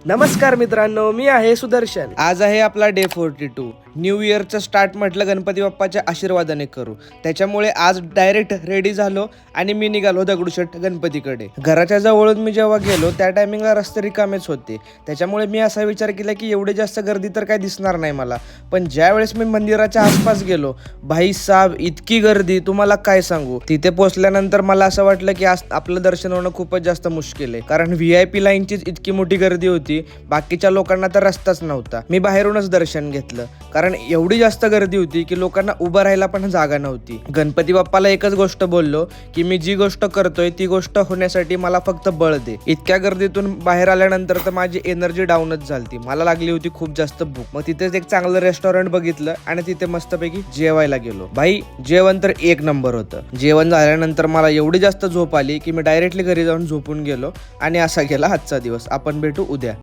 नमस्कार मित्रांनो, मी आहे सुदर्शन। आज आहे आपला डे 42। न्यू इयरचं स्टार्ट म्हटलं गणपती बाप्पाच्या आशीर्वादाने करू, त्याच्यामुळे आज डायरेक्ट रेडी झालो आणि मी निघालो दगडूशेठ गणपतीकडे। घराच्या जवळून मी जेव्हा गेलो त्या टायमिंगला रस्ते रिकामेच होते, त्याच्यामुळे मी असा विचार केला की एवढी जास्त गर्दी तर काय दिसणार नाही मला। पण ज्या वेळेस मी मंदिराच्या आसपास गेलो, भाई साहब इतकी गर्दी तुम्हाला काय सांगू। तिथे पोहोचल्यानंतर मला असं वाटलं की आज आपलं दर्शन होणं खूपच जास्त मुश्किल आहे, कारण VIP लाईनचीच इतकी मोठी गर्दी होती, बाकीच्या लोकांना तर रस्ताच नव्हता। मी बाहेरूनच दर्शन घेतलं, कारण एवढी जास्त गर्दी होती की लोकांना उभं राहायला पण जागा नव्हती। गणपती बाप्पाला एकच गोष्ट बोललो की मी जी गोष्ट करतोय ती गोष्ट होण्यासाठी मला फक्त बळ दे। इतक्या गर्दीतून बाहेर आल्यानंतर तर माझी एनर्जी डाऊनच झाली, मला लागली होती खूप जास्त भूक। मग तिथेच एक चांगलं रेस्टॉरंट बघितलं आणि तिथे मस्तपैकी जेवायला गेलो। भाई जेवण तर एक नंबर होतं। जेवण झाल्यानंतर मला एवढी जास्त झोप आली की मी डायरेक्टली घरी जाऊन झोपून गेलो आणि असा गेला आजचा दिवस। आपण भेटू उद्या।